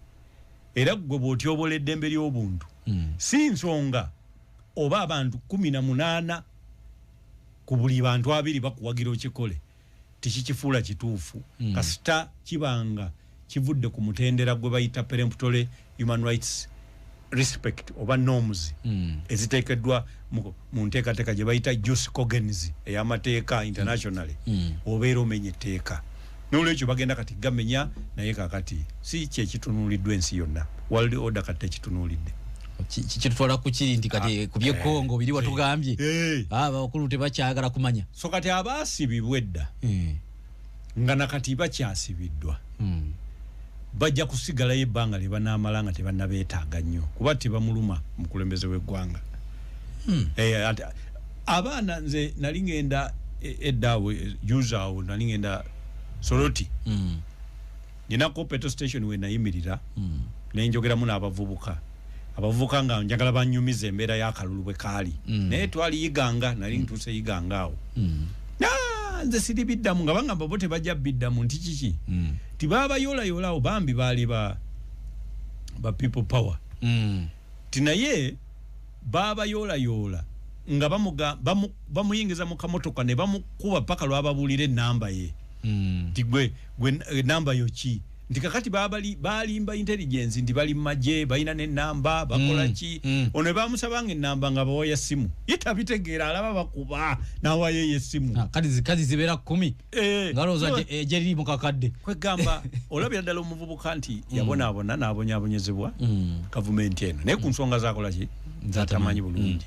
era gwe bw'otyobola eddembe ly'obuntu si nsonga oba abantu 18 ku buli bantu 2 bakuwagira okikole tikikifuula kituufu kasita kibanga kivudde ku mutendera gwe bayita peremptory human rights respect oba norms eziteekeddwa mu nteekateeka gye bayita jus cogens ey'amateeka internationally obeera omenya etteeka n'olwekyo bagenda kati gamenya naye kakati si kyekitunuuliddwa ensi yonna world order kati tekitunuulidde kitutwala ku kiri nti kati ku by'ekkongo biri watugambye abakulu tebakyagala kumanya so kati abaasibibwa edda nga nakati bakyasibiddwa bajja kusigalayo ebbanga lye banaamala nga tebannabeetaaga nnyo kuba tebamuluma mukulembeze w'eggwanga abaana nze nali ngenda eddaawo juuzaawo nali ngenda Soroti ninako petrol station we nayimirira nenjogeramu n'abavubuka nga njagala banyumiza embeera y'akalulu bwe kaali naye twali yiganga nali ntuuse yiganga awo nze siri biddamu nga bangamba bo tebajja biddamu nti kiki tibaba yola awo bambi baali ba people power tinaye baba yola nga bamuyingiza mu kamotoka ne bamukuba paka lwababulira ennamba ye tigwe namba yo ki nti kakati balimba intelligence ndi bali maje balina n'ennamba bakola ki ono bamusabanga ennamba nga bawoya simu yitabitegeera alaba bakuba nawaye yesimu kazi zibeera 10 ngaloza ejeri mu kakadde kwegamba olabira ddala omuvubuka nti yabonaabona n'abonyabonyezebwa gavumenti eno naye ku nsonga zakola ki zatamanyi bulungi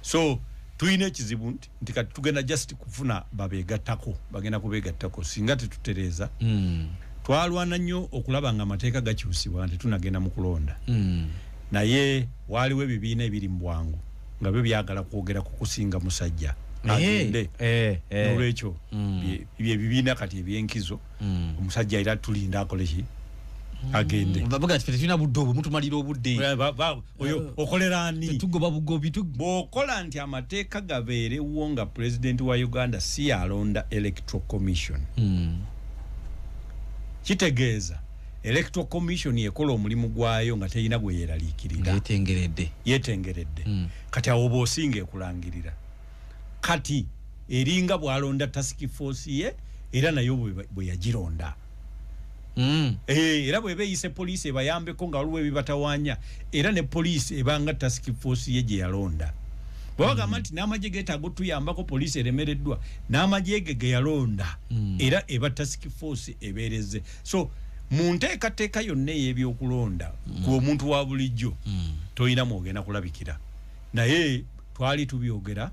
so tuyina ekizibu nti kati tugenda just kufuna babeegattako bagenda kubeegattako singa tetutereeza twalwana nnyo okulaba nga amateeka gakyusibwa nti tunagenda mu kulonda naye waaliwo ebibiina ebiri mu bwangu nga byo byagala kwogera ku kusinga musajja agende n'olwekyo bye bibiina kati ebyenkizo omusajja era tulinda akole ki agende bavuga ati tulina budde obwo mutumalira obudde oyo okolera ani tugoba bugobi bw'okola nti amateeka gabeerewo nga pulezidenti wa Uganda si yalonda electoral commission kitegeeza electoral commission yekola omulimu gwayo nga teyina gwe yeeraliikirira yetengeredde kati awo bw'osinga ekulangirira kati eringa bw'alonda task force ye era nayo bwe yagironda era bwe beeyise poliisi ebayambeko nga waliwo ebibatawaanya era ne poliisi ebanga task force ye gye yalonda bwabagamba nti n'amagye geetaaga otuyambako poliisi eremereddwa n'amagye ge yalonda era eba task force ebeereze so mu nteekateeka yonna ey'ebyokulonda gwe omuntu wa bulijjo tolina mwogenda kulabikira naye twali tubyogera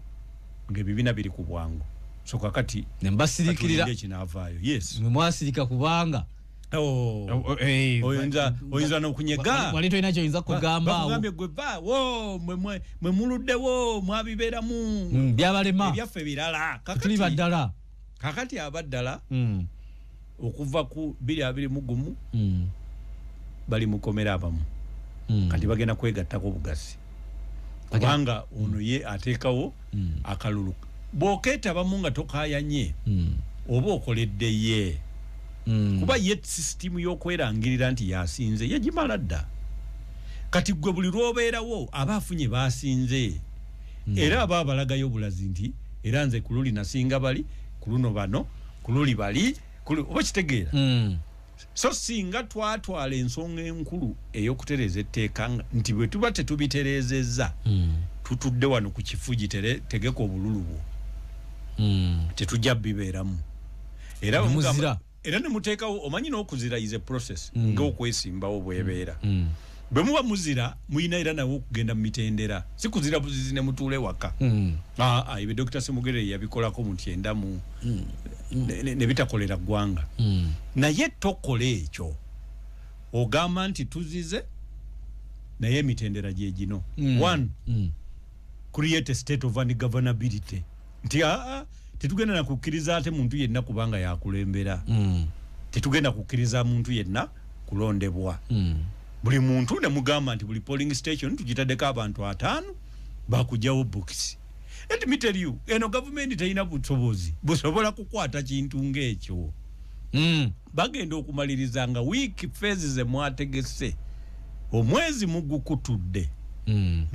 ng'ebibiina biri ku bwangu so kakati nembasirikirira ekinaavaayo yes mwasirika kubanga oyinza n'okunyega wali tolina kyoyinza kugamba awo bakugambye gwe wo mwe muluddewo mwabibeeramu byabalema ebyaffe birala tuli baddala kakati abaddala okuva ku 2021 bali mukomera abamu kati bagenda kwegattako bugazi kubanga ono ye ateekawo akalulu bw'okeetabamu nga tokayanye oba okoledde ye kuba ye system y'okwerangirira nti yasinze yagimala dda kati gwe buli lw'obeerawo aba afunye basinze era aba abalagayo obulazi nti era nze ku luli nasinga bali ku luno bano ku luli bali oba kitegeera so singa twatwala ensonga enkulu ey'okutereeza etteeka nti bwe tuba tetubitereezezza tutudde wano ku kifu gitegeka obululu bwo tetujja bibeeramu era ne muteekawo omanyi n'okuzira is a process ng'okwesimbawo bwebeera bwe muba muzira muyina era nawe okugenda mu mitendera si kuzira buzizi ne mutuule waka ebyo Dr. Semugere yabikolako mu 9 ne bitakolera ggwanga naye tokola ekyo ogamba nti tuzize naye emitendera gye gino one create a state of ungovernability nti tetugenda na kukkiriza ate muntu yenna kubanga yakulembera tetugenda kukkiriza muntu yenna kulondebwa buli muntu ne mugamba nti buli polling station tugitaddeko abantu 5 bakujjawo box let me tell you eno government tayina busobozi busobola kukwata kintu ngekyo bagenda okumaliriza nga week phases emwategese omwezi mugukutudde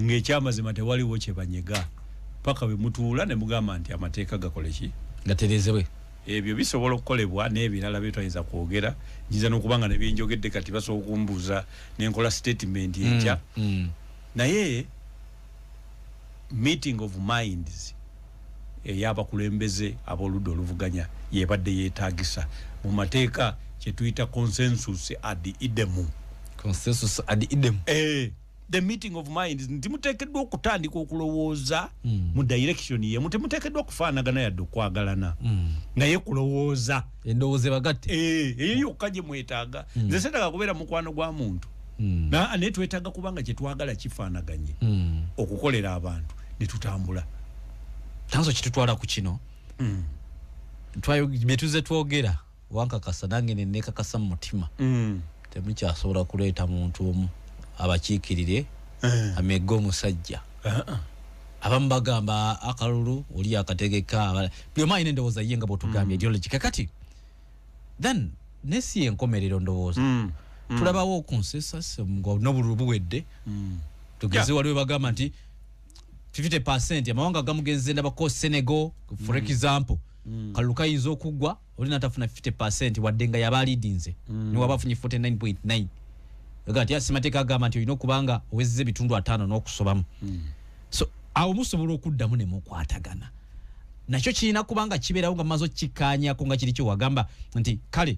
ng'ekyamazima tewaliwo kye banyega paka bwe mutuula ne mugamba nti amateeka gakole ki gaterezebwe ebyo bisobola okukolebwa n'ebirala byetwayinza kwogera nyiza n'okubanga ne byenjogedde kati basobola okumbuuza n'enkola statement enkya naye meeting of minds ey'abakulembeze ab'oludda oluvuganya yebadde yeetaagisa mu mateeka kye tuyita consensus ad idem the meeting of minds nti muteekeddwa okutandika okulowooza mu direction yemu temuteekeddwa okufaanagana yadde okwagalana naye kulowooza endowooza bagatte eyo yokka gye mwetaaga nze seetaaga kubeera mukwano gwa muntu naye twetaaga kubanga kye twagala kifaanaganye okukolera abantu ne tutambula tanso kitutwala ku kino bye tuze twogera wankakasa nange ne nekakasa mu mutima temukyasobola kuleeta muntu omu abakiikirire amegga omusajja abamu bagamba akalulu oli akategeka byoma ayina endowooza ye nga bwotugambye ideology kakati then nesi enkomerero ndowooza tulabawo consensus n'obululu buwedde tugeze waliwo bagamba nti 50% amawanga gamugenze ndabako Senegal for example kalulu kayinza okuggwa oli natafuna 50% wadde nga yaba leadinze ni wabafunye 49.9 gati asimateka agamba nti olina okubanga owezze bitundu 5 n'okusobamu so awo musobola okuddamu ne mukwatagana nakyo kirina kubanga kibeerawo nga mazo kikkaanyako nga kiri kyo wagamba nti kale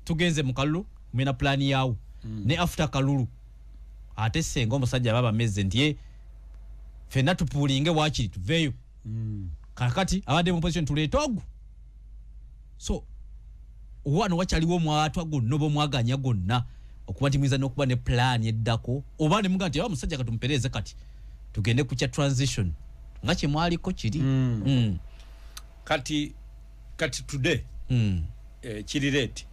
tugenze mu kalulu mena plani yawo ne after kalulu ate senga omusajja baba meze nti fenna tupuulinge waakiri tuveeyo kakati abadde mu position tuleeta ogu so wano wakyaliwo omwatwa gonna oba omwaganya gonna okuba nti mwiza n'okuba ne plan eddako oba ne muga nti omusajja katumpereze kati tugende ku kya transition nga kye mwaliko kiri kati today kiri late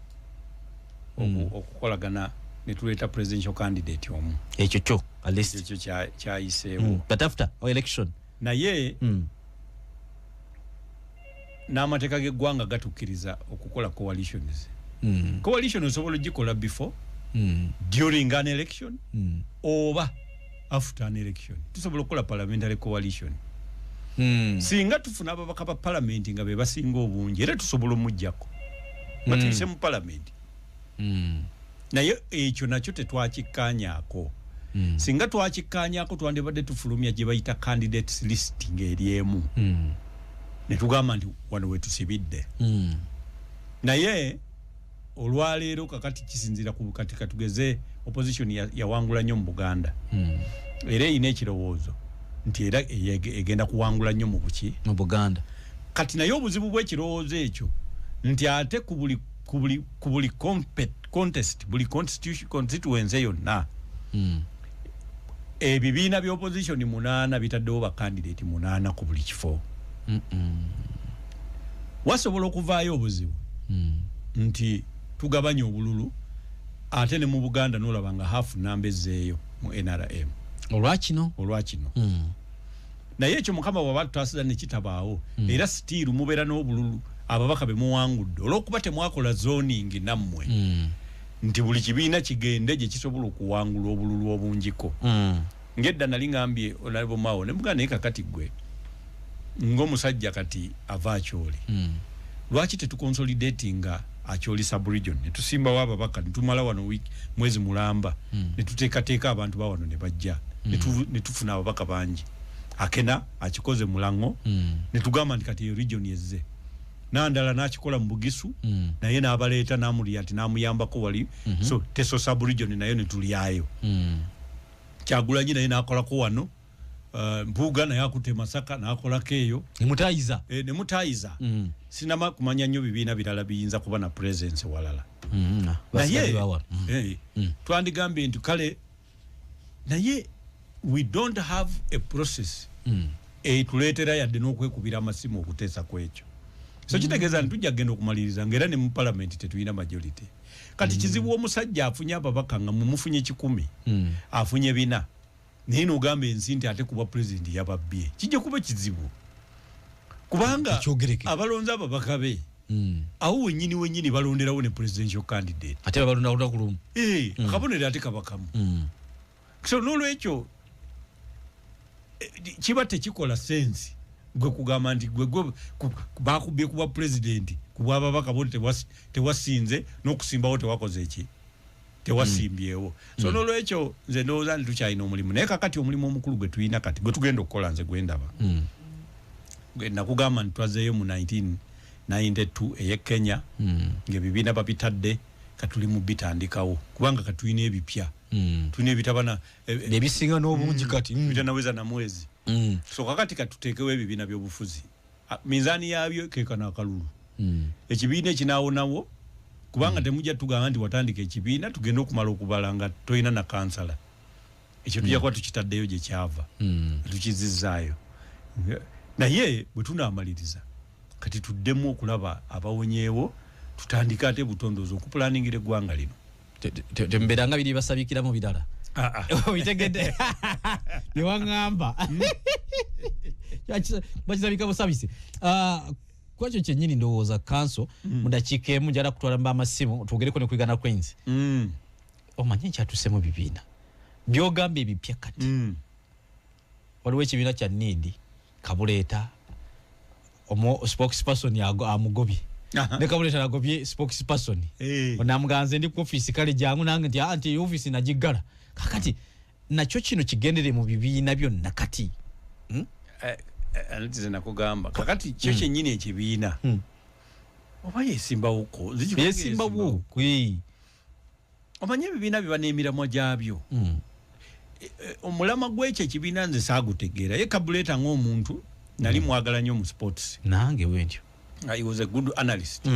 okukolagana ne tuleeta presidential candidate omu ekyo kyo at least ekyo kyayiseewo but after election naye n'amateeka g'eggwanga gatukkiriza okukola coalitions coalition osobola ogikola before during an election oba after an election tusobola okukola parliamentary coalition singa tufuna ababaka ba parliament nga be basinga obungi era tusobola omujjako batuyise mu parliament naye ekyo nakyo tetwakikkaanyaako singa twakikkaanyaako twandibadde tufulumya gye bayita candidates list ng'eryemu ne tugamba nti wano we tusibidde naye olwaleero kakati kisinzira ku kati katugeze opposition yawangula nnyo mu Buganda era eyina ekirowoozo nti era egenda kuwangula nnyo mu buki mu Buganda kati naye obuzibu bw'ekirowoozo ekyo nti ate ku buli contest buli constituency yonna ebibiina by'opposition 8 bitaddewo bakandidate 8 ku buli kifo wasobola okuvaayo obuzibu nti tugabanya obululu ate ne mu Buganda n'olaba nga hafu namba ezzeeyo mu NRM olwakino naye ekyo mukama bw'aba tutasiza ne kitabaawo era stiiru mubeera n'obululu ababaka be muwangudde olw'okuba temwakola zoning nammwe nti buli kibiina kigende gye kisobola okuwangula obululu obungiko ng'edda nali ngambye Honorable Mao ne muganda naye kakati ggwe ng'omusajja kati ava akyoli lwaki tetukonsolidatinga akyoli sub-region ne tusimbawo ababaka ne tumala wano mwezi mulamba ne tuteekateeka abantu ba wano ne bajja ne tufuna ababaka bangi akena akikoze Mulango ne tugamba nti kati region yezze nandala n'akikola mu Bugisu naye n'abaleeta n'amulya nti n'amuyambako wali so teso sub-region nayo ne tulyayo Kyagulanyi naye n'akolako wano Mbuga naye akutte Masaka n'akolako eyo ne mutayiza sinama kumanya nnyo bibiina birala biyinza kuba na presence walala naye twandigambye nti kale naye we don't have a process tuleetera yadde n'okwekubira amasimu okuteesa kwekyo so kitegeeza nti tujja kugenda okumaliriza ng'era ne mu parliament tetulina majority kati kizibu omusajja afunye ababaka nga mumufunye 10 afunye 4 naye n'ogamba ensi nti ate kuba president yababbye kijja kuba kizibu kubanga abalonza ababakabe awo wenyini balonderawo ne presidential candidate ate balonda kulumu akabonero ate kabakamu so nolwekyo kiba tekikola sense gwe kugamba nti gwe bakubye kuba president kuba babaka bote tewasinze n'okusimbawo tewakoze eki tewasimbyewo so nolwekyo nze ndowooza nti tukyalina omulimu naye kakati omulimu omukulu gwe tulina kati gwe tugenda okukola nze gwendaba nakugamba nti twazeeyo mu 1992 eye Kenya ng'ebibiina babitadde katuli mu bitandikawo kubanga katulina ebipya tulina ebitabana ebisinga n'obungi kati bitanaweza na mwezi so kakati katuteekewo ebibiina by'obufuzi minzaani yaabyo keekana akalulu ekibiina ekinaawonawo kubanga temujja tugamba nti watandika ekibiina tugenda okumala okubala nga toyina na kansala ekyo tujja kuba tukitaddeyo gye kyava tukizizzaayo naye bwe tunaamaliriza kati tuddemu okulaba abawonyeewo tutandika ate butondoozi okupulaningira eggwanga lino tembeeranga biri basabikiramu birala obitegedde newaŋŋamba bakisabika busabise kwakyo kyennyini ndowooza kanso mu dakiika emu njala kutwala mba amasimu twogereko ne kwigana Queens omanye nkyatussemu bibiina byogamba ebipya kati waliwo ekibiina kya Need Kabuleeta spokesperson amugobye ne Kabuleeta nagobye spokesperson onamuganze ndi ku office kale jangu nange nti anti office nagiggala kakati nakyo kino kigendere mu bibiina byonna kati antize nakugamba kakati kyo kyennyini ekibiina oba yeesimbawoko yeesimbawo omanye ebibiina biba n'emiramwa gyabyo omulama gw'ekyo ekibiina nze saagutegeera ye Kabuleeta ng'omuntu nali mwagala nnyo mu sports nange bwentyo he was a good analyst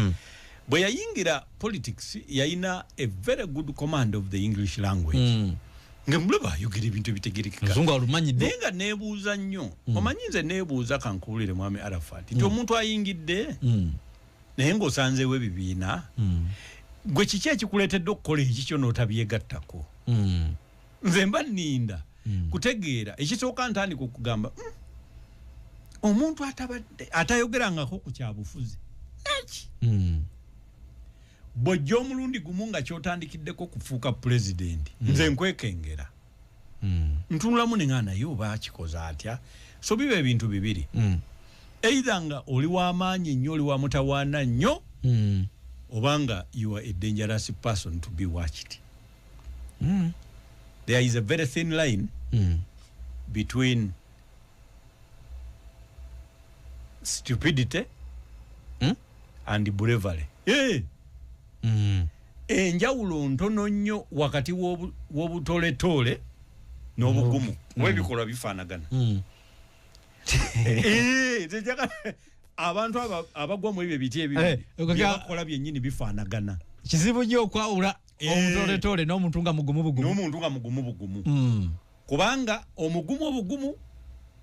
bwe yayingira politics yayina a very good command of the English language ngemulaba ayogera ebintu ebitegerekeka muzungu alumanyidde naye nga neebuuza nnyo omanyi nze neebuuza kankuwulire mwami Arafat nti omuntu ayingidde naye ng'osanzeewo ebibiina gwe kiki ekikuleetedde okukola ekikyo n'otabyegattako nze mba nninda kutegeera ekisooka ntandika okugamba omuntu atayogerangako ku kyabufuzi naki bw'ojja omulundi gumu nga kyotandikiddeko kufuuka pulezidenti nze nkwekengera ntunulamu ne nga naye oba akikoze atya so biba ebintu bibiri either nga oli w'amaanyi ennyo oli wa mutawaana nnyo obanga you are a dangerous person to be watched there is a very thin line between stupidity and bravery enjawulo ntono nnyo wakati w'obutoletole n'obugumu webikolwa bifaanagana abantu abagwa mu ebyo biti ebibiri byebakola byennyini bifaanagana kizibu nnyo okwawula omutoletole n'omuntu nga mugumu bugumu kubanga omugumu obugumu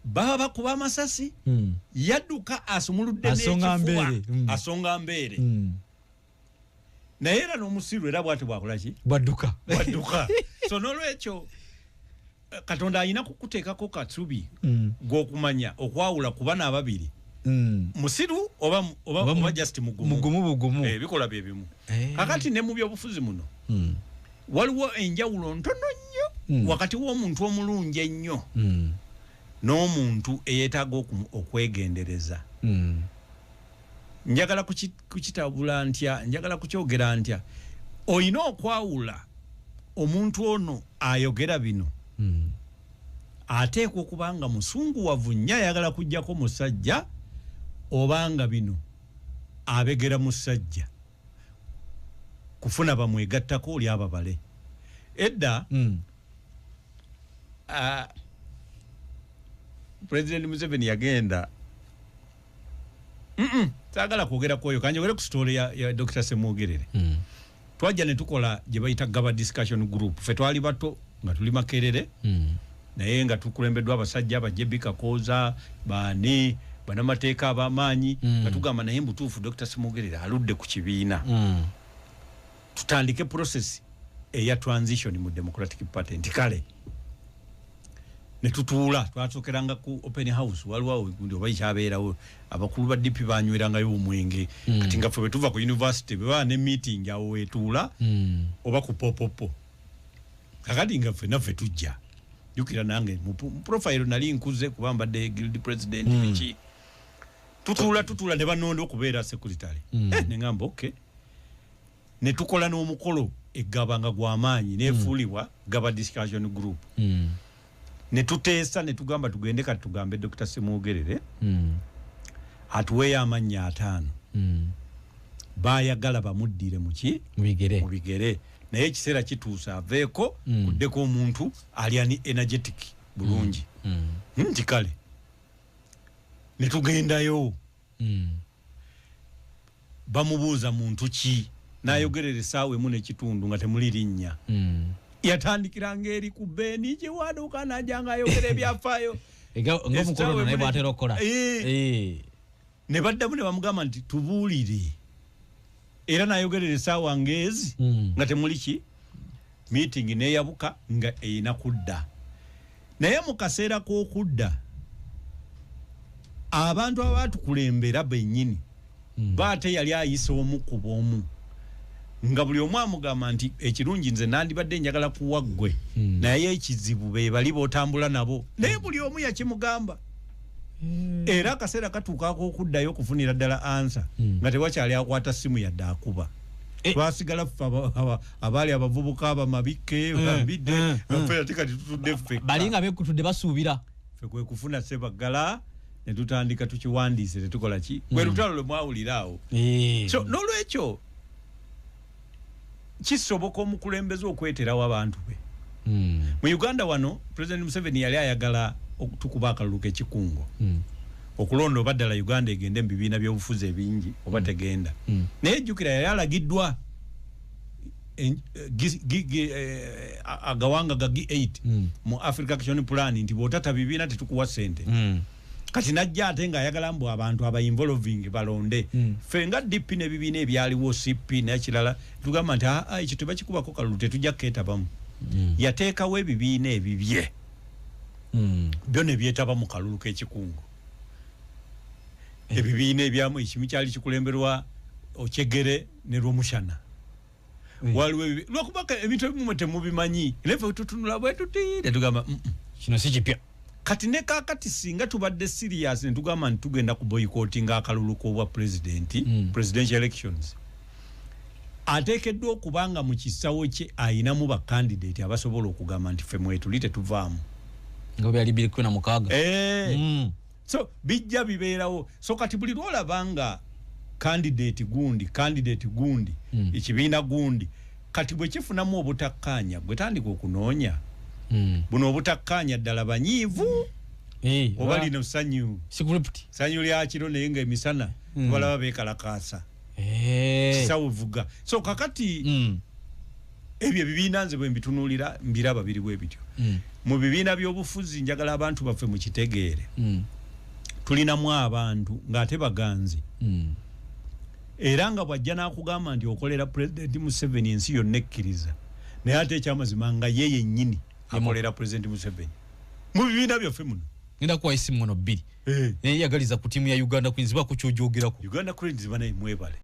baba bakuba amasasi yadduka asumuludde n'ekifuba asonga mbeere naye era n'omusiru era bwati bwakolaki bwadduka so n'olwekyo Katonda alina kukuteekako kasubi gw'okumanya okwawula ku bana ababiri musiru oba just mugumu bikola bye bimu kakati ne mu byobufuzi muno waliwo enjawulo ntono nnyo wakati w'omuntu omulungi ennyo n'omuntu eyeetaaga okwegendereza njagala kukitabula ntya njagala kukyogera ntya olina okwawula omuntu ono ayogera bino ateekwa okuba nga musunguwavu nnyo ayagala kuggyako musajja obanga bino abegera musajja kufuna bamwegattako oli ababale edda President Museveni yagenda saagala kwogera kwoyo kanjogere ku story ya Dr. Semwogerere twajja ne tukola gye bayita Gaba Discussion Group fe twali bato nga tuli Makerere naye nga tukulembeddwa abasajja abajebika koza bani banamateeka ab'amaanyi nga tugamba naye mbutuufu Dr. Semwogerere aludde ku kibiina tutandike process eya transition mu Democratic Party nti kale ne tutuula twasookeranga ku open house waliwo gundi oba ikyabeerawo abakulu ba DP banywerangayo omwenge kati nga ffe bwe tuva ku university bwe baba ne meeting awo wetuula oba ku popopo kakati nga ffe naffe tujja jukira nange mu profile nali nkuze kuba mbadde guild president biki tutuula ne banonda okubeera secretary ne ngamba okay ne tukola n'omukolo eggabanga gw'amaanyi neefuulibwa gaba discussion group ne tuteesa ne tugamba tugende kati tugambe Dr. Semugerere atuweeyo amannya 5 baayagala bamuddire mu bigere naye ekiseera kituusa aveeko kuddeko omuntu ali energetic bulungi nti kale ne tugendayo bamubuuza muntu ki n'ayogerera essaawa emu n'ekitundu nga temuli linnya yatandikiranga eri ku Beni gye waduuka najjanga ayogera ebyafaayo ng'omukulu naye bw'atera okukola ne baddamu ne bamugamba nti tubuulire era n'ayogerera essaawa ngezi nga temuli ki meeting neeyabuka nga eyina kudda naye mu kaseera k'okudda abantu abaatukulembera bennyini baate yali ayise omu ku b'omu nga buli omu amugamba nti ekirungi nze nandibadde njagala kuwa ggwe naye ekizibu be bali bootambula nabo naye buli omu yakimugamba era akaseera katuukaako okuddayo okufunira ddala ansa nga tewakyali akwata simu yadde akuba twasigala ffe abaali abavubuka abamabikke bambidde ate kati tutudde ffe bali nga beekutudde basuubira ffe kwe kufuna sebaggala ne tutandika tukiwandiise tetukola ki gwe lutalo lwe mwawulira awo so n'olwekyo kisoboka omukulembeze okweterawo abantu be mu Uganda wano President Museveni yali ayagala okutukuba akalulu k'ekikungo okulonda oba ddala Uganda egende mu bibiina by'obufuzi ebingi oba tegenda naye jjukira yali alagiddwa agawanga ga G8 mu Africa Action Plan nti bw'otata bibiina tetukuwa ssente kati najja ate ng'ayagala mbu abantu abayinvolving balonde ffe nga DP n'ebibiina ebyaliwo CP n'ekirala tugamba nti ekyo tebakikubako kalulu tetujja kkeetabamu yateekawo ebibiina ebibye byo ne byetaba mu kalulu k'ekikungo ebibiina ebyamu ekimu kyali kikulemberwa Okyegere ne Lwomushana waliwo lwakubaka ebintu ebimu temubimanyi neffe tutunula bwe tuti tetugamba kino si kipya kati ne kakati singa tubadde serious ne tugamba nti tugenda ku boycotting akalulu k'obwa presidential elections ateekeddwa okubanga mu kisawo kye ayinamu bakandidate abasobola okugamba nti ffe mwetuli tetuvaamu nga byali 216 so bijja bibeerawo so kati buli lwolabanga candidate gundi ekibiina gundi kati bwe kifunamu obutakkaanya gwe tandika okunoonya buno obutakkaanya ddala banyiivu oba lino sanyu lyakiro naye nga emisana tubalaba beekalakaasa kisawo vuga so kakati ebyo ebibiina nze bwe mbitunuulira mbiraba biri bwe bityo mu bibiina by'obufuzi njagala abantu baffe mu kitegeere tulinamu abantu ng'ate baganzi era nga bw'ajja n'akugamba nti okolera President Museveni ensi yonna ekkiriza naye ate ekyamazima nga ye yennyini akolera President Museveni mu bibiina byaffe muno ngenda kuwa isimu 2 naye yagaliza ku tiimu ya Uganda Queens bakukyojoogerako Uganda Queens banaye mwebale